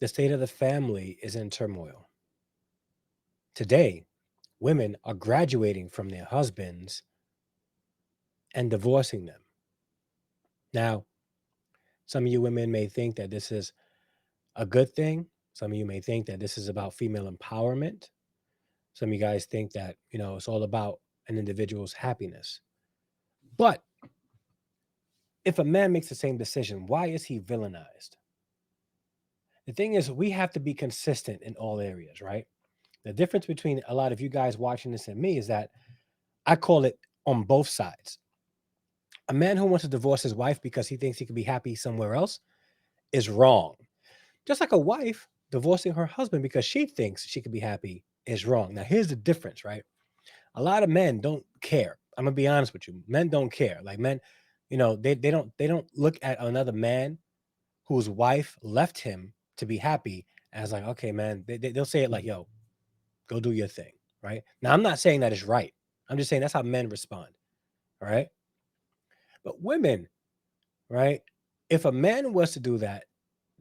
The state of the family is in turmoil. Today, women are graduating from their husbands and divorcing them. Now, some of you women may think that this is a good thing. Some of you may think that this is about female empowerment. Some of you guys think that, it's all about an individual's happiness. But if a man makes the same decision, why is he villainized? The thing is, we have to be consistent in all areas, right? The difference between a lot of you guys watching this and me is that I call it on both sides. A man who wants to divorce his wife because he thinks he could be happy somewhere else is wrong. Just like a wife divorcing her husband because she thinks she could be happy is wrong. Now, here's the difference, right? A lot of men don't care. I'm gonna be honest with you. Men don't care. Like men, they don't look at another man whose wife left him to be happy as like, okay, man, they'll say it like, yo, go do your thing, right? Now, I'm not saying that is right. I'm just saying that's how men respond, all right? But women, right? If a man was to do that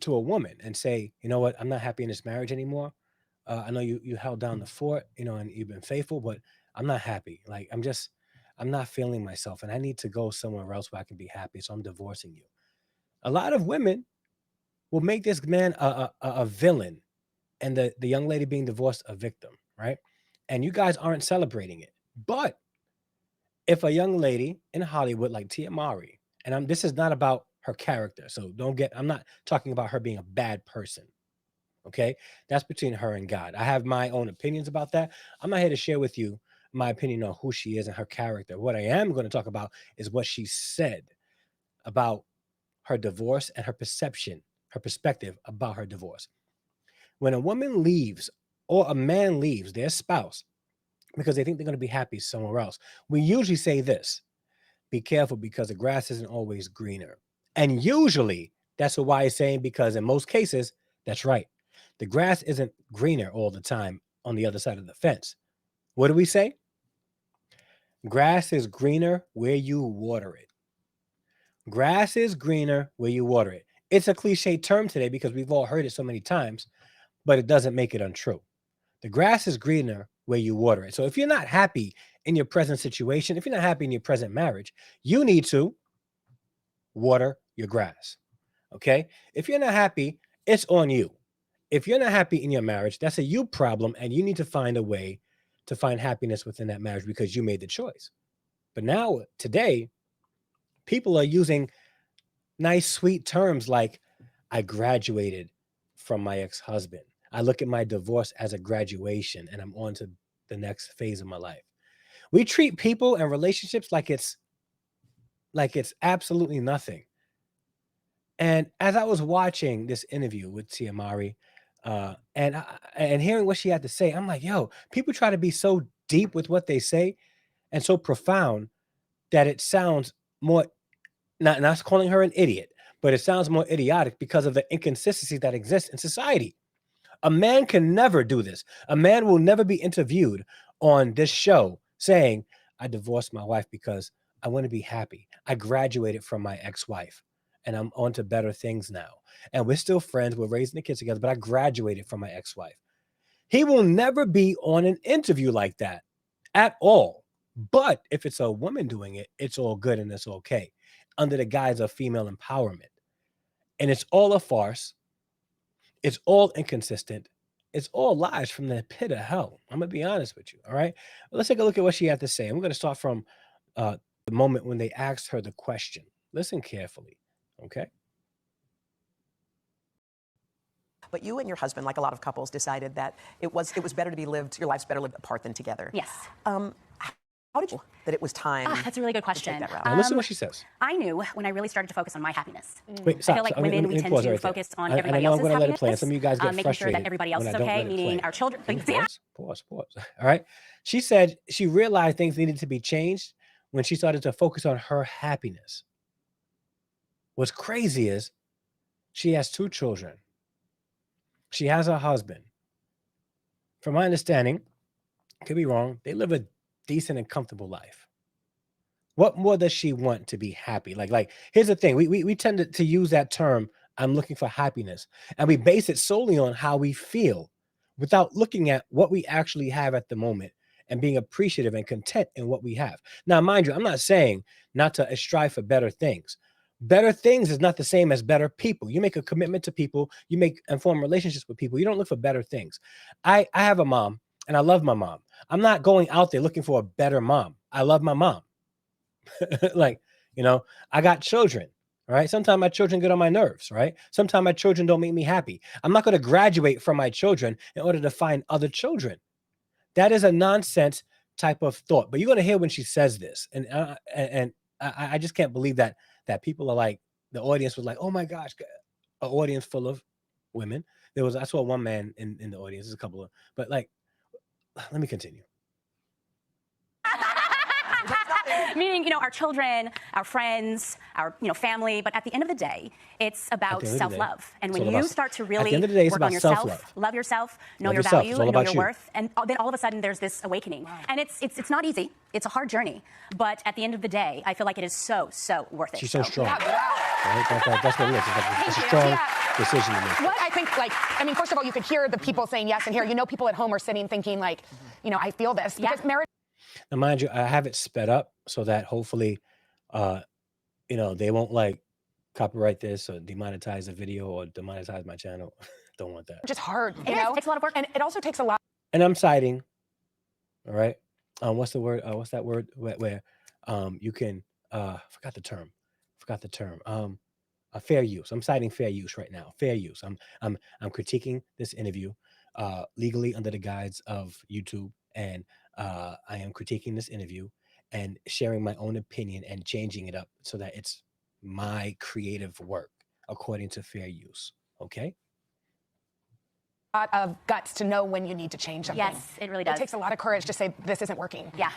to a woman and say, you know what, I'm not happy in this marriage anymore. I know you held down the fort, and you've been faithful, but I'm not happy. Like I'm not feeling myself, and I need to go somewhere else where I can be happy. So I'm divorcing you. A lot of women will make this man a villain, and the young lady being divorced a victim, right? And you guys aren't celebrating it. But if a young lady in Hollywood like Tia Mowry, and this is not about her character, so I'm not talking about her being a bad person. Okay, that's between her and God. I have my own opinions about that. I'm not here to share with you my opinion on who she is and her character. What I am going to talk about is what she said about her divorce and her perspective about her divorce. When a woman leaves or a man leaves their spouse because they think they're going to be happy somewhere else, we usually say this: be careful because the grass isn't always greener. And usually that's what why is saying, because in most cases, that's right. The grass isn't greener all the time on the other side of the fence. What do we say? Grass is greener where you water it. Grass is greener where you water it. It's a cliche term today because we've all heard it so many times, but it doesn't make it untrue. The grass is greener where you water it. So if you're not happy in your present situation, if you're not happy in your present marriage, you need to water your grass. Okay? If you're not happy, it's on you. If you're not happy in your marriage, that's a you problem, and you need to find a way to find happiness within that marriage because you made the choice. But now, today, people are using nice, sweet terms like, I graduated from my ex husband. I look at my divorce as a graduation and I'm on to the next phase of my life. We treat people and relationships like it's absolutely nothing. And as I was watching this interview with Tia Mowry, and hearing what she had to say, I'm like, yo, people try to be so deep with what they say and so profound that it sounds more, not calling her an idiot, but it sounds more idiotic because of the inconsistencies that exist in society. A man can never do this. A man will never be interviewed on this show saying, I divorced my wife because I want to be happy. I graduated from my ex wife and I'm on to better things now. And we're still friends. We're raising the kids together, but I graduated from my ex wife. He will never be on an interview like that at all. But if it's a woman doing it, it's all good and it's okay under the guise of female empowerment. And it's all a farce. It's all inconsistent. It's all lies from the pit of hell. I'm gonna be honest with you. All right. Let's take a look at what she had to say. I'm gonna start from the moment when they asked her the question. Listen carefully. Okay. But you and your husband, like a lot of couples, decided that it was better to be lived, your life's better lived apart than together. Yes. How did you that it was time? That's a really good to take question. that route? Now listen to what she says. I knew when I really started to focus on my happiness. Wait, I stop. feel like Let me- women, let we me tend pause to right there. focus on And I everybody know I'm else's gonna let it happiness, play. And some of you guys get making sure frustrated that everybody else when is I don't okay, let it meaning play. our children. Can you Yeah. pause. All right. She said she realized things needed to be changed when she started to focus on her happiness. What's crazy is she has two children. She has a husband. From my understanding, could be wrong, they live a decent and comfortable life. What more does she want to be happy? Like here's the thing. We tend to use that term, I'm looking for happiness. And we base it solely on how we feel without looking at what we actually have at the moment and being appreciative and content in what we have. Now, mind you, I'm not saying not to strive for better things. Better things is not the same as better people. You make a commitment to people, you make and form relationships with people. You don't look for better things. I have a mom and I love my mom. I'm not going out there looking for a better mom. I love my mom. Like, I got children. Right. Sometimes my children get on my nerves. Right. Sometimes my children don't make me happy. I'm not going to graduate from my children in order to find other children. That is a nonsense type of thought. But you're going to hear when she says this, and I just can't believe that people are like, the audience was like, oh my gosh, an audience full of women. I saw one man in the audience, there's a couple of, but like, let me continue. Meaning, our children, our friends, our family. But at the end of the day, it's about self-love. And when you start to really work on yourself, love yourself, know your value, and know your worth, and then all of a sudden there's this awakening. And it's not easy. It's a hard journey. But at the end of the day, I feel like it is so worth it. She's so strong. Right? That's what it is. It's a strong decision to make. What I think, first of all, you could hear the people saying yes, and here, people at home are sitting thinking, like, I feel this. Because marriage. Now, mind you, I have it sped up so that hopefully, they won't like copyright this or demonetize the video or demonetize my channel. Don't want that. Just hard, It takes a lot of work. and it also takes a lot. And I'm citing, all right. What's the word? What's that word where you can forgot the term. Fair use. I'm citing fair use right now. Fair use. I'm critiquing this interview legally under the guise of YouTube, and I am critiquing this interview and sharing my own opinion and changing it up so that it's my creative work according to fair use. Okay. A lot of guts to know when you need to change something. Yes, it really does. It takes a lot of courage to say this isn't working. Yeah.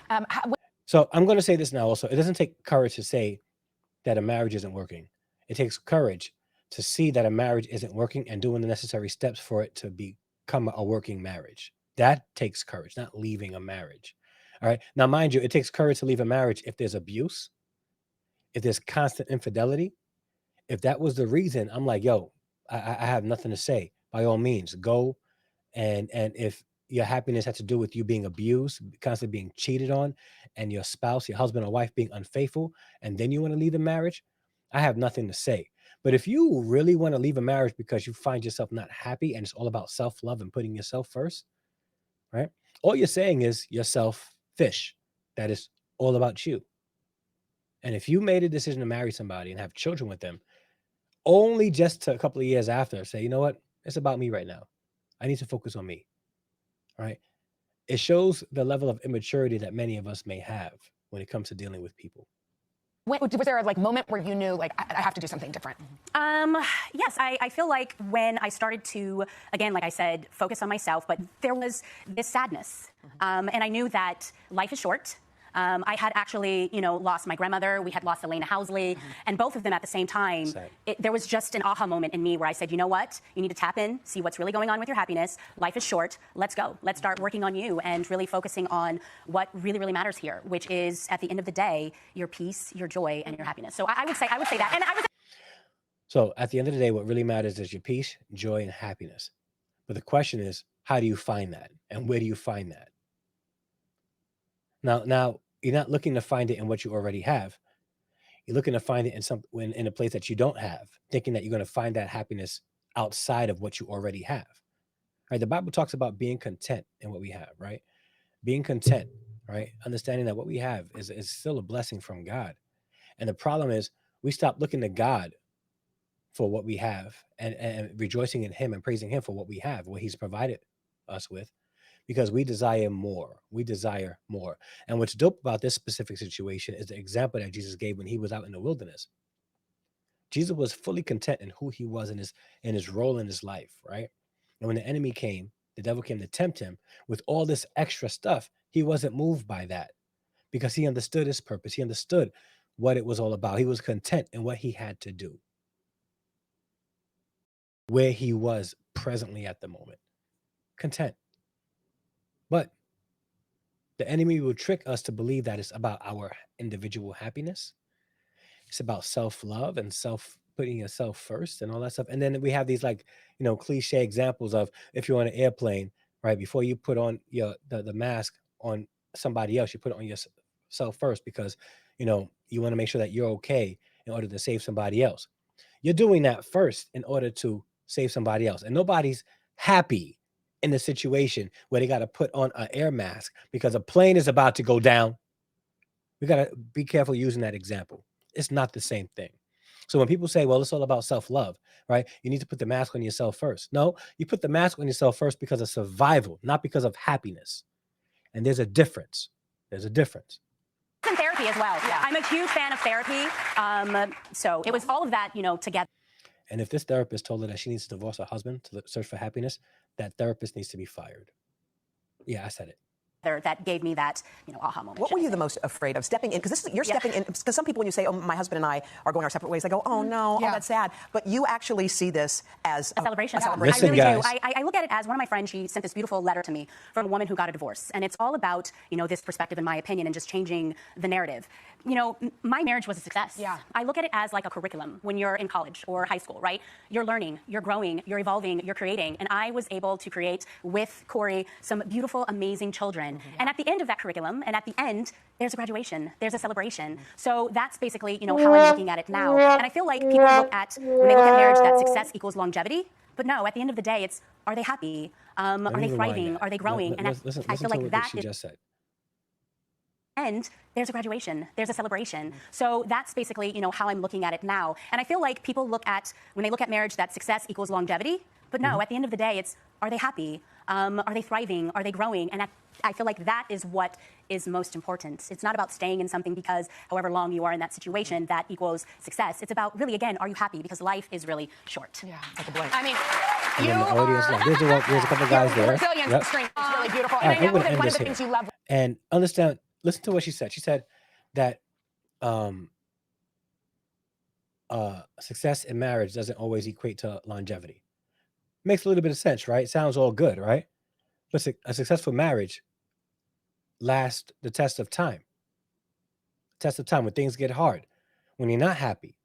So I'm going to say this now also. It doesn't take courage to say that a marriage isn't working. It takes courage to see that a marriage isn't working and doing the necessary steps for it to become a working marriage. That takes courage, not leaving a marriage. All right. Now, mind you, it takes courage to leave a marriage if there's abuse, if there's constant infidelity. If that was the reason, I'm like, yo, I have nothing to say. By all means, go. And if your happiness has to do with you being abused, constantly being cheated on, and your spouse, your husband or wife being unfaithful, and then you want to leave the marriage, I have nothing to say. But if you really want to leave a marriage because you find yourself not happy and it's all about self-love and putting yourself first, right? All you're saying is you're selfish. That is all about you. And if you made a decision to marry somebody and have children with them, only just to a couple of years after say, you know what? It's about me right now. I need to focus on me. All right. It shows the level of immaturity that many of us may have when it comes to dealing with people. Was there a moment where you knew, I have to do something different? Yes, I feel like when I started to, again, like I said, focus on myself, but there was this sadness. And I knew that life is short. I had actually, lost my grandmother. We had lost Elena Housley, and both of them at the same time. There was just an aha moment in me where I said, you know what? You need to tap in, see what's really going on with your happiness. Life is short. Let's go. Let's start working on you and really focusing on what really, really matters here, which is at the end of the day, your peace, your joy, and your happiness. So I would say that. And So at the end of the day, what really matters is your peace, joy, and happiness. But the question is, how do you find that? And where do you find that? Now you're not looking to find it in what you already have. You're looking to find it in a place that you don't have, thinking that you're going to find that happiness outside of what you already have. Right? The Bible talks about being content in what we have, right? Being content, right? Understanding that what we have is still a blessing from God. And the problem is we stop looking to God for what we have and rejoicing in him and praising him for what we have, what he's provided us with, because we desire more. We desire more. And what's dope about this specific situation is the example that Jesus gave when he was out in the wilderness. Jesus was fully content in who he was in his role in his life, right? And when the enemy came, the devil came to tempt him with all this extra stuff, he wasn't moved by that because he understood his purpose. He understood what it was all about. He was content in what he had to do, where he was presently at the moment. Content. But the enemy will trick us to believe that it's about our individual happiness. It's about self-love and putting yourself first and all that stuff. And then we have these like, cliche examples of if you're on an airplane, right? Before you put on the mask on somebody else, you put it on yourself first because, you want to make sure that you're okay in order to save somebody else. You're doing that first in order to save somebody else. And nobody's happy in the situation where they got to put on an air mask because a plane is about to go down. We got to be careful using that example. It's not the same thing. So when people say, well, it's all about self-love, right? You need to put the mask on yourself first. No, you put the mask on yourself first because of survival, not because of happiness. And there's a difference. There's a difference. In therapy as well. Yeah. I'm a huge fan of therapy. So it was all of that, together. And if this therapist told her that she needs to divorce her husband to search for happiness, that therapist needs to be fired. Yeah, I said it. That gave me that, aha moment. What were you the most afraid of stepping in? Because you're stepping in. Because some people, when you say, "Oh, my husband and I are going our separate ways," they go, "Oh no, oh that's sad." But you actually see this as a celebration. Listen, I really guys. do. I look at it as one of my friends. She sent this beautiful letter to me from a woman who got a divorce, and it's all about this perspective, in my opinion, and just changing the narrative. My marriage was a success. Yeah. I look at it as like a curriculum when you're in college or high school, right? You're learning, you're growing, you're evolving, you're creating, and I was able to create with Cory some beautiful, amazing children. And at the end of that curriculum, and at the end, there's a graduation, there's a celebration. So that's basically, how I'm looking at it now. And I feel like people look at, when they look at marriage, that success equals longevity. But no, at the end of the day, it's, are they happy? Are they thriving? Are they growing? Listen I feel to like what that she just said. And there's a graduation, there's a celebration. So that's basically, how I'm looking at it now. And I feel like people look at, when they look at marriage, that success equals longevity. But no, at the end of the day, it's, are they happy? Are they thriving? Are they growing? And I feel like that is what is most important. It's not about staying in something because however long you are in that situation, that equals success. It's about really, again, are you happy? Because life is really short. Yeah. like a blank. I mean, And you then the audience, are... like, there's a couple guys there. Resilience Yep. and strength is really beautiful. All right, And I I'm know gonna that end one of this the here. things you love... And listen to what she said. She said that success in marriage doesn't always equate to longevity. Makes a little bit of sense, right? Sounds all good, right? But a successful marriage lasts the test of time. Test of time when things get hard, when you're not happy.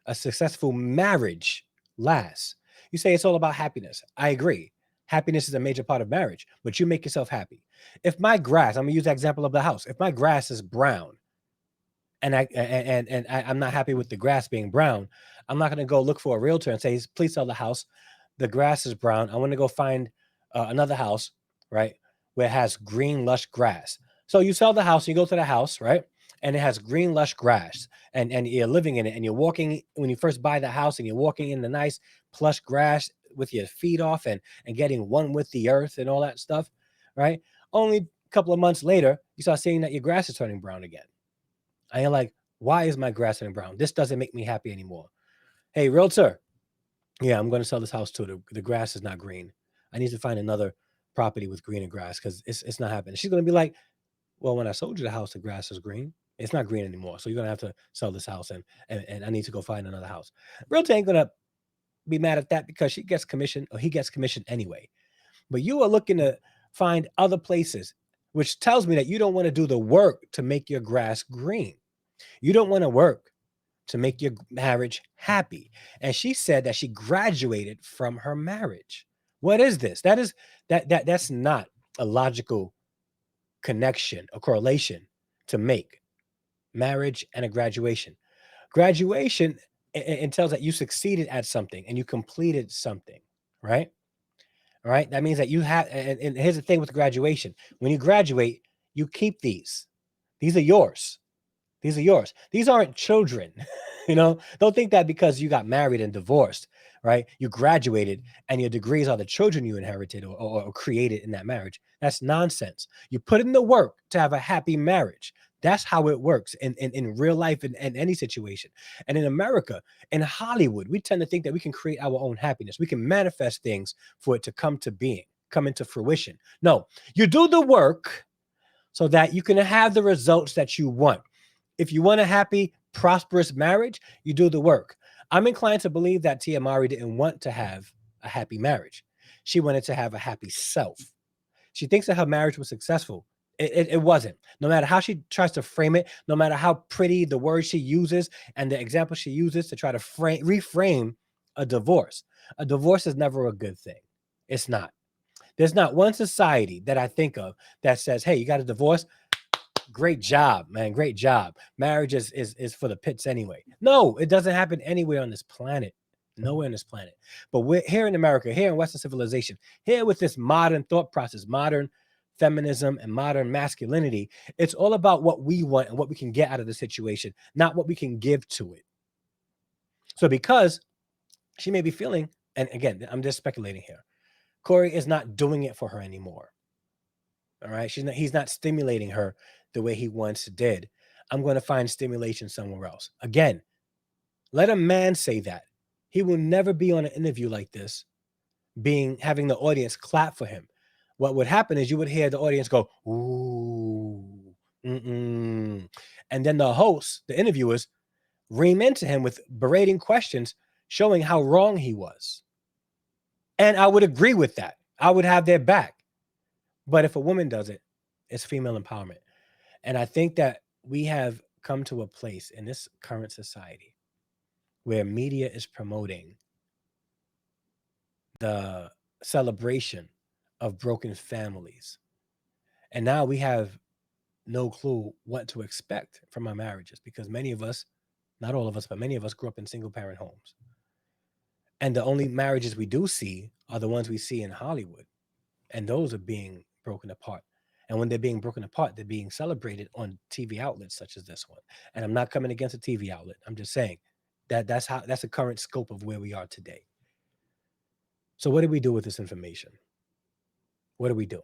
A successful marriage lasts. You say it's all about happiness. I agree. Happiness is a major part of marriage, but you make yourself happy. If my grass, I'm gonna use the example of the house. If my grass is brown and I'm not happy with the grass being brown, I'm not gonna go look for a realtor and say, please sell the house. The grass is brown. I want to go find another house, right, where it has green, lush grass. So you sell the house, you go to the house, right, and it has green, lush grass, and you're living in it, and you're walking when you first buy the house, and you're walking in the nice, plush grass with your feet off and getting one with the earth and all that stuff, right? Only a couple of months later, you start seeing that your grass is turning brown again. And you're like, why is my grass turning brown? This doesn't make me happy anymore. Hey, realtor, yeah, I'm going to sell this house too. The grass is not green. I need to find another property with greener grass because it's not happening. She's going to be like, well, when I sold you the house, the grass is green. It's not green anymore. So you're going to have to sell this house and I need to go find another house. Realtor ain't going to be mad at that because she gets commission or he gets commission anyway. But you are looking to find other places, which tells me that you don't want to do the work to make your grass green. You don't want to work to make your marriage happy. And she said that she graduated from her marriage. What is this? That's not a logical connection, a correlation to make marriage and a graduation. Graduation entails that you succeeded at something and you completed something, right? All right. That means that you have, and here's the thing with graduation. When you graduate, you keep these. These are yours. These are yours. These aren't children. Don't think that because you got married and divorced, right? You graduated and your degrees are the children you inherited or created in that marriage. That's nonsense. You put in the work to have a happy marriage. That's how it works in real life in any situation. And in America, in Hollywood, we tend to think that we can create our own happiness. We can manifest things for it to come to being, come into fruition. No, you do the work so that you can have the results that you want. If you want a happy, prosperous marriage, you do the work. I'm inclined to believe that Tia Mowry didn't want to have a happy marriage. She wanted to have a happy self. She thinks that her marriage was successful It wasn't. No matter how she tries to frame it, no matter how pretty the words she uses and the example she uses to try to reframe a divorce is never a good thing. It's not. There's not one society that I think of that says, hey, you got a divorce. Great job, man. Great job. Marriage is for the pits anyway. No, it doesn't happen anywhere on this planet. Nowhere on this planet. But we're here in America, here in Western civilization, here with this modern thought process, modern feminism and modern masculinity. It's all about what we want and what we can get out of the situation, not what we can give to it. So because she may be feeling, and again, I'm just speculating here, Cory is not doing it for her anymore. All right. He's not stimulating her the way he once did. I'm going to find stimulation somewhere else. Again, let a man say that. He will never be on an interview like this, having the audience clap for him. What would happen is you would hear the audience go, ooh, and then the hosts, the interviewers, ream into him with berating questions, showing how wrong he was. And I would agree with that. I would have their back. But if a woman does it, it's female empowerment. And I think that we have come to a place in this current society where media is promoting the celebration of broken families. And now we have no clue what to expect from our marriages because many of us, not all of us, but many of us grew up in single parent homes. And the only marriages we do see are the ones we see in Hollywood. And those are being broken apart. And when they're being broken apart, they're being celebrated on TV outlets such as this one. And I'm not coming against a TV outlet. I'm just saying that's the current scope of where we are today. So what do we do with this information? What do we do?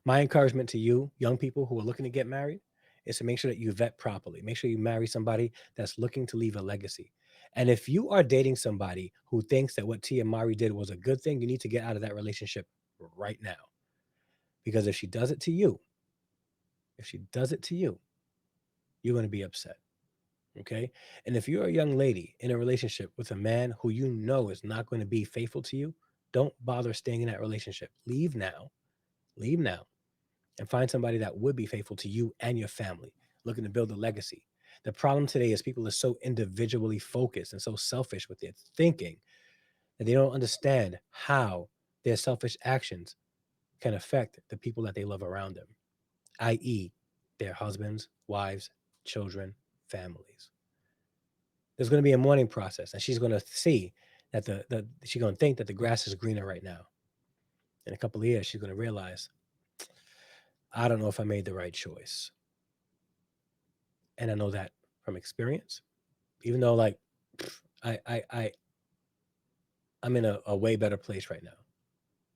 My encouragement to you, young people who are looking to get married, is to make sure that you vet properly. Make sure you marry somebody that's looking to leave a legacy. And if you are dating somebody who thinks that what Tia Mowry did was a good thing, you need to get out of that relationship right now. Because if she does it to you, you're going to be upset. Okay. And if you're a young lady in a relationship with a man who you know is not going to be faithful to you, don't bother staying in that relationship. Leave now, and find somebody that would be faithful to you and your family, looking to build a legacy. The problem today is people are so individually focused and so selfish with their thinking that they don't understand how their selfish actions can affect the people that they love around them, i.e., their husbands, wives, children, families. There's going to be a mourning process, and she's going to see that she's going to think that the grass is greener right now. In a couple of years, she's going to realize, I don't know if I made the right choice. And I know that from experience, even though like I'm in a way better place right now,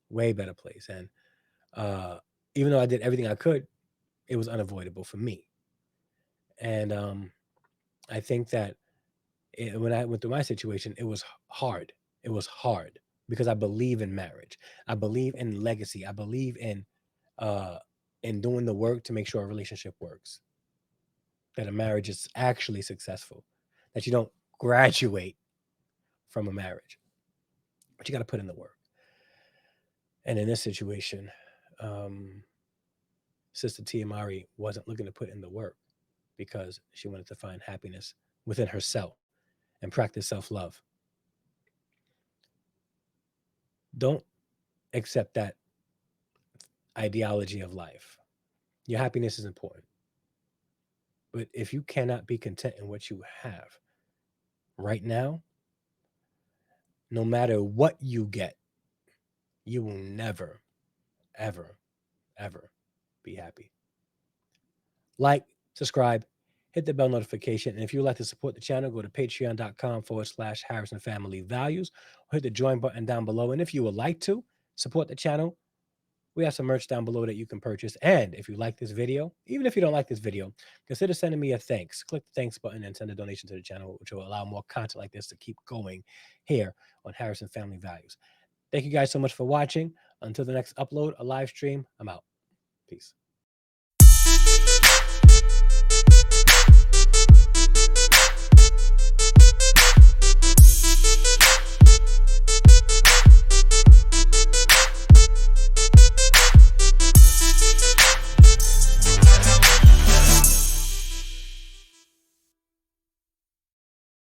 way better place. And even though I did everything I could, it was unavoidable for me. And I think that when I went through my situation, it was hard. It was hard because I believe in marriage. I believe in legacy. I believe in doing the work to make sure a relationship works, that a marriage is actually successful, that you don't graduate from a marriage, but you got to put in the work. And in this situation, Sister Tia Mowry wasn't looking to put in the work because she wanted to find happiness within herself and practice self-love. Don't accept that ideology of life. Your happiness is important. But if you cannot be content in what you have right now, no matter what you get, you will never, ever, ever be happy. Like, subscribe, hit the bell notification. And if you would like to support the channel, go to patreon.com/Harrison Family Values, or hit the join button down below. And if you would like to support the channel, we have some merch down below that you can purchase. And if you like this video, even if you don't like this video, consider sending me a thanks. Click the thanks button and send a donation to the channel, which will allow more content like this to keep going here on Harrison Family Values. Thank you guys so much for watching. Until the next upload, a live stream, I'm out. Peace.